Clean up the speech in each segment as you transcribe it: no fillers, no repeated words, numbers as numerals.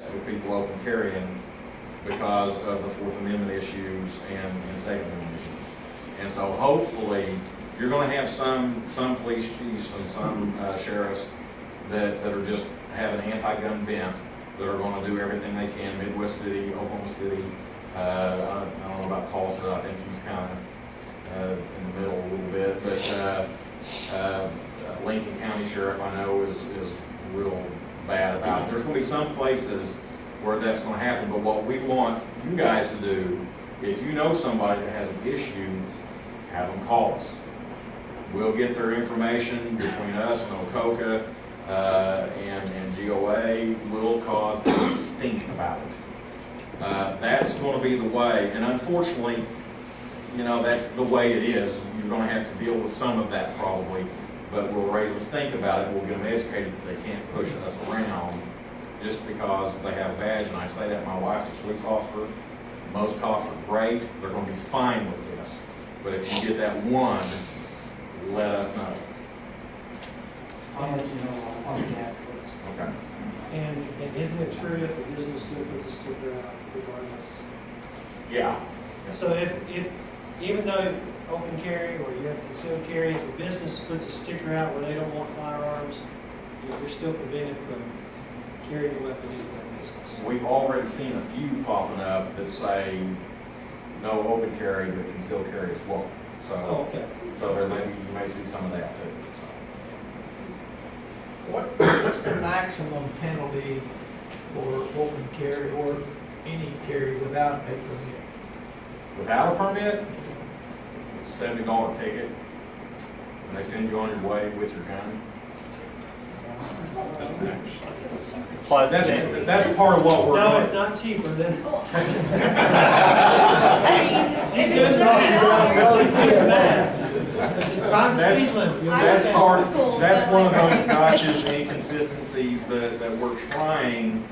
with people open carrying because of the Fourth Amendment issues and Second Amendment issues. And so hopefully, you're gonna have some police chiefs and some sheriffs that are just have an anti-gun bent, that are gonna do everything they can. Midwest City, Oklahoma City, I don't know about Tulsa, I think he's kind of in the middle a little bit, but Lincoln County Sheriff I know is real bad about it. There's gonna be some places where that's gonna happen, but what we want you guys to do, if you know somebody that has an issue, have them call us. We'll get their information between us and OK-02 and GOA. We'll cause a stink about it. That's going to be the way, and unfortunately, you know, that's the way it is. You're going to have to deal with some of that probably, but we'll raise a stink about it. We'll get them educated that they can't push us around just because they have a badge. And I say that my wife's a police officer. Most cops are great. They're going to be fine with this. But if you get that one, let us know. I'll let you know on the afterwards. Okay. And isn't it true if a business still puts a sticker out regardless? Yeah. So if even though open carry or you have concealed carry, if a business puts a sticker out where they don't want firearms, you're still prevented from carrying a weapon into that business. We've already seen a few popping up that say no open carry, but concealed carry as well. So, Oh, okay. so there may be, you may see some of that too. So. What's the maximum penalty for open carry or any carry without a permit? Without a permit, $70 ticket, and they send you on your way with your gun. Plus, That's part of what we're No, doing. it's not cheaper than. She's It's doing that. Just drive the speed limit. You'll That's get part, School, that's but one of like- those gotchas and inconsistencies that we're trying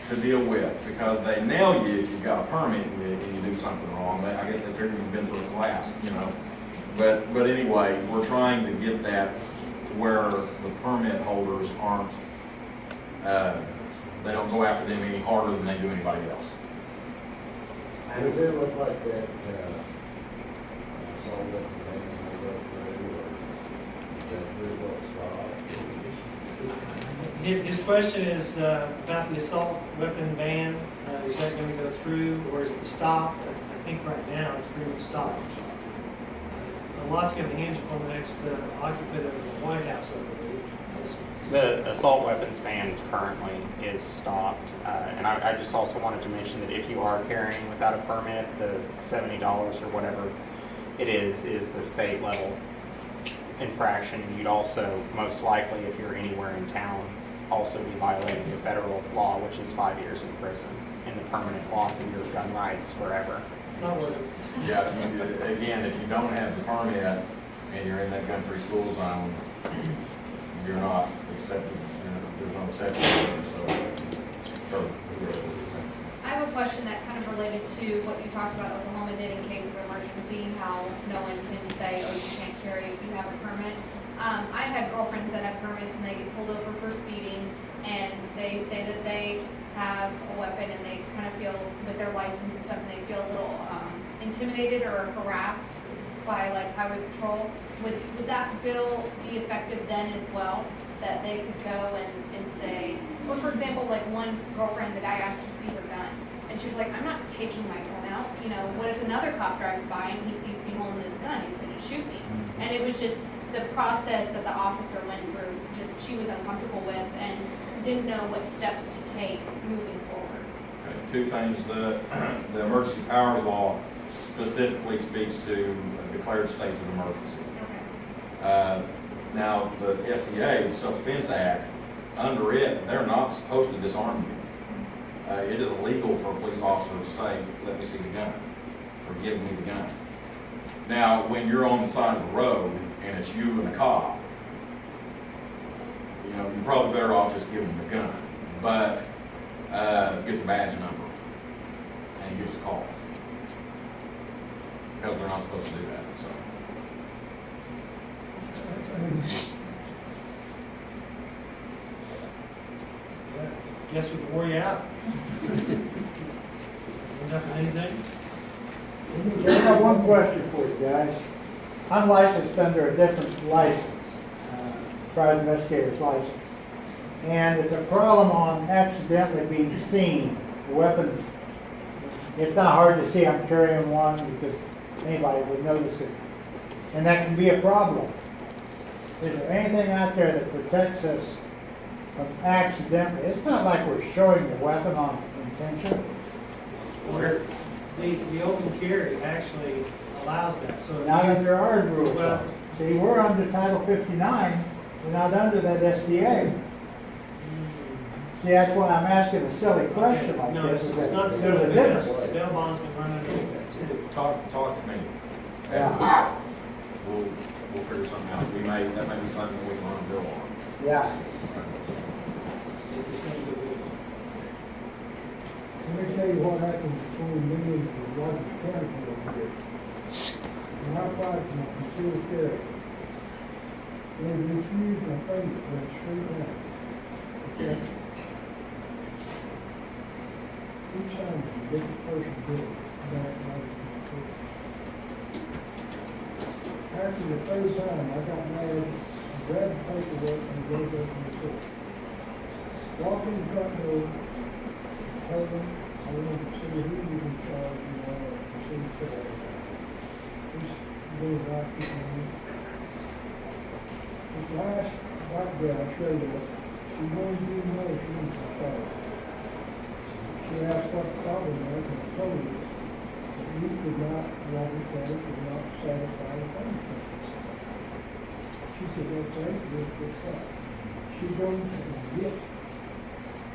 to deal with, because they nail you if you've got a permit and you do something wrong. I guess they figure you've been through a class, you know. But anyway, we're trying to get that to where the permit holders aren't, they don't go after them any harder than they do anybody else. Does it look like that, saw what the things was up there, or is that pretty well spot? His question is about the assault weapon ban. Is that going to go through or is it stopped? I think right now it's pretty much stopped. A lot's going to hinge upon the next occupant of the White House, I believe. the assault weapons ban currently is stopped. And I just also wanted to mention that if you are carrying without a permit, the $70 or whatever it is the state level infraction. You'd also, most likely, if you're anywhere in town, also be violating the federal law, which is 5 years in prison and the permanent loss of your gun rights forever. It's not worth it. Yeah, again, if you don't have the permit and you're in that gun-free school zone, you're not accepted, there's no exception there, so. I have a question that kind of related to what you talked about Oklahoma did in case of emergency, how no one can say, oh, you can't carry if you have a permit. I've had girlfriends that have permits and they get pulled over for speeding and they say that they have a weapon and they kind of feel with their license and stuff, and they feel a little intimidated or harassed by like highway patrol. Would that bill be effective then as well? That they could go and say, or for example, like one girlfriend, the guy asked her to see her gun, and she was like, I'm not taking my gun out. You know, what if another cop drives by and he thinks me holding his gun, he's gonna shoot me? And it was just the process that the officer went through, just she was uncomfortable with and didn't know what steps to take moving forward. Okay, two things, the emergency powers law specifically speaks to declared states of emergency. Okay. Now, the SDA, Self-Defense Act, under it, they're not supposed to disarm you. It is illegal for a police officer to say, let me see the gun, or give me the gun. Now, when you're on the side of the road and it's you and the cop, you know, you're probably better off just giving them the gun. But get the badge number and give us a call. Because they're not supposed to do that, so. Guess we can wore you out. Enough of anything? I have one question for you guys. I'm licensed under a different license, private investigator's license. And it's a problem on accidentally being seen, weapons. It's not hard to see I'm carrying one because anybody would notice it. And that can be a problem. Is there anything out there that protects us from accidentally? It's not like we're showing the weapon on intention. Where the open carry actually allows that, so. if Not you- under our rules. Well- See, we're under Title 59, we're not under that SDA. See, that's why I'm asking a silly question like No, this. it's is that not there's silly, a because difference. bail bonds can run underneath that too. Talk to me. Yeah. We'll figure something out. That may be something we can run a bill on. Yeah. It's gonna be good. Let me tell you what happened between me and the Washington County over here. When I applied for my concealed carry, they refused my fingerprints straight down. Okay? Each time a different person did it, back when I was in prison. After the third time, I got mad, I grabbed the paperwork and gave it to the court. Walked in the front door, told them I wanted to see who was in charge, and see if this goes right to me. This last white girl I showed you, she wanted you to know she was in charge. She asked what the problem was, and I told her that you could not, Robert Kelly could not satisfy the fingerprints. She said, okay, we'll fix that. She's going to get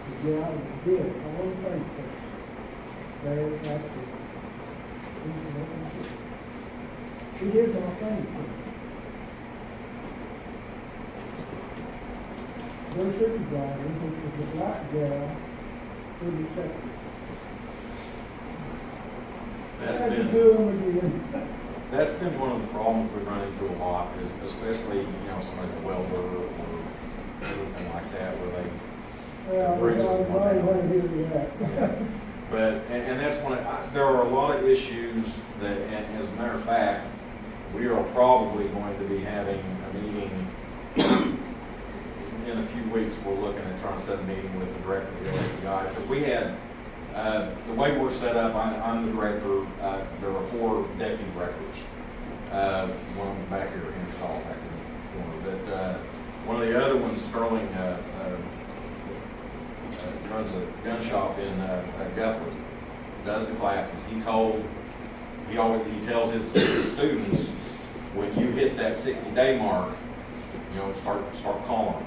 the guy that did all the fingerprints. There at the, she did my fingerprints. Their supervisor, which was a black gal, wouldn't accept it. That's Had to been, do them again. that's been one of the problems we run into a lot, is especially, somebody's a welder or anything like that, where they, Well, brings us I one want to hear that. but, and that's one, there are a lot of issues that, and as a matter of fact, we are probably going to be having a meeting in a few weeks. We're looking at trying to set a meeting with the director of the OSBI, because we had, the way we're set up, I'm the director, there are 4 deputy directors. One back here, Henry Stahl, back in the corner, but, one of the other ones, Sterling, runs a gun shop in Guthrie, does the classes. He tells his students, when you hit that 60-day mark, start calling them.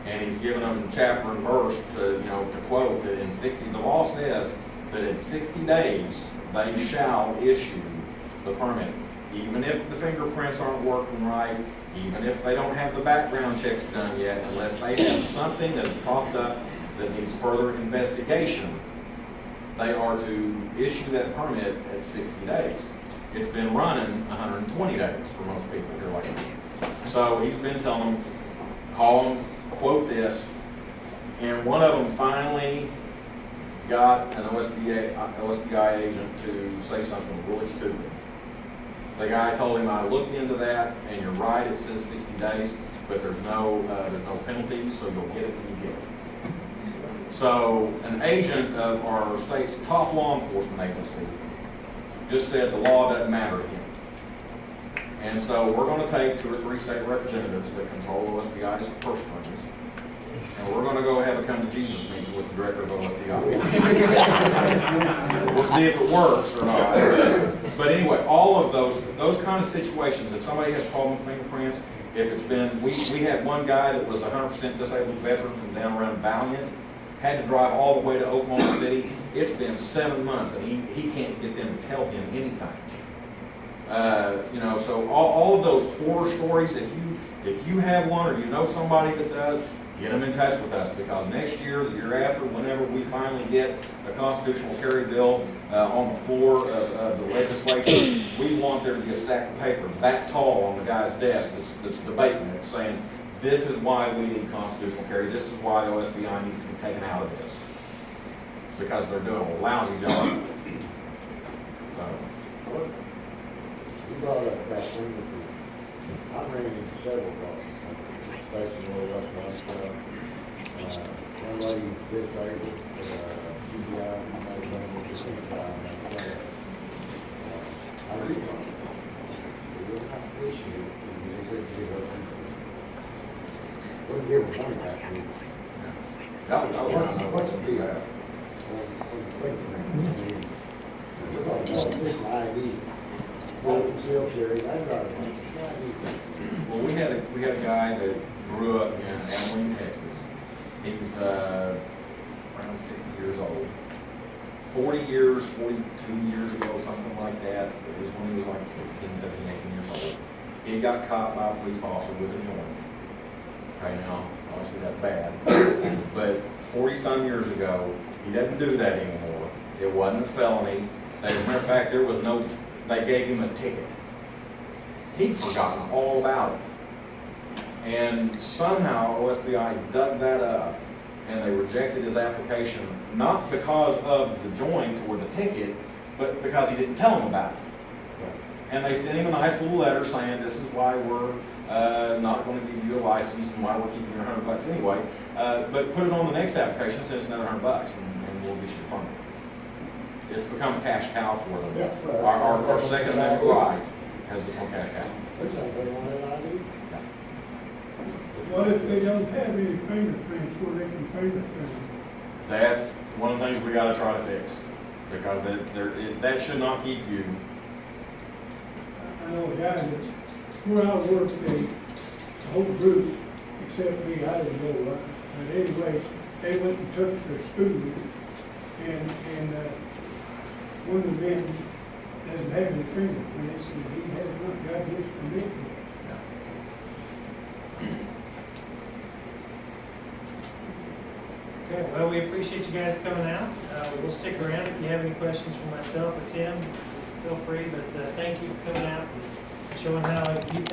And he's giving them chapter and verse to quote that in 60, the law says that in 60 days, they shall issue the permit. Even if the fingerprints aren't working right, even if they don't have the background checks done yet, unless they have something that has popped up that needs further investigation, they are to issue that permit at 60 days. It's been running 120 days for most people here lately. So he's been telling them, call them, quote this, and one of them finally got an OSBI agent to say something really stupid. The guy told him, I looked into that, and you're right, it says 60 days, but there's no penalties, so you'll get it when you get it. So an agent of our state's top law enforcement agency just said the law doesn't matter to him. And so we're going to take 2 or 3 state representatives that control OSBI's purse strings, and we're going to go have a come to Jesus meeting with the director of OSBI. We'll see if it works or not. But anyway, all of those kind of situations, if somebody has a problem with fingerprints, if it's been, we had one guy that was 100% disabled veteran from down around Valiant, had to drive all the way to Oklahoma City. It's been 7 months, and he can't get them to tell him anything. So all of those horror stories, if you have one or you know somebody that does, get them in touch with us, because next year, the year after, whenever we finally get a constitutional carry bill on the floor of the legislature, we want there to be a stack of paper that tall on the guy's desk that's debating it, saying, this is why we need constitutional carry, this is why the OSBI needs to be taken out of this. It's because they're doing a lousy job. So, What, you brought up that thing with the, I ran into several problems, especially where up one lady disabled, GBI, I read on it. It was not an issue, they couldn't give up. Wouldn't give them money back. What's the deal? Just my ID. Well, well, we had a guy that grew up in Abilene, Texas. He's around 60 years old. 42 years ago, something like that. It was when he was like 16, 17, 18 years old. He got caught by a police officer with a joint. Right now, obviously that's bad. But 40-some years ago, he doesn't do that anymore. It wasn't a felony. As a matter of fact, they gave him a ticket. He'd forgotten all about it. And somehow OSBI dug that up and they rejected his application, not because of the joint or the ticket, but because he didn't tell them about it. And they sent him a nice little letter saying, this is why we're not going to give you a license and why we're keeping your $100 anyway. But put it on the next application, it says another $100 and we'll get you a permit. It's become a cash cow for them. Yeah, right. Our Second Amendment right has become cash cow. Looks like they want an ID. What if they don't have any fingerprints where they can fingerprint them? That's one of the things we gotta try to fix, because that should not keep you. I know a guy that, where I work, the whole group, except me, I didn't know, but anyway, they went and took their student, and one of the men doesn't have any fingerprints, and he has not got his permit yet. Okay, well, we appreciate you guys coming out. We'll stick around if you have any questions for myself or Tim, feel free, but thank you for coming out and showing how you think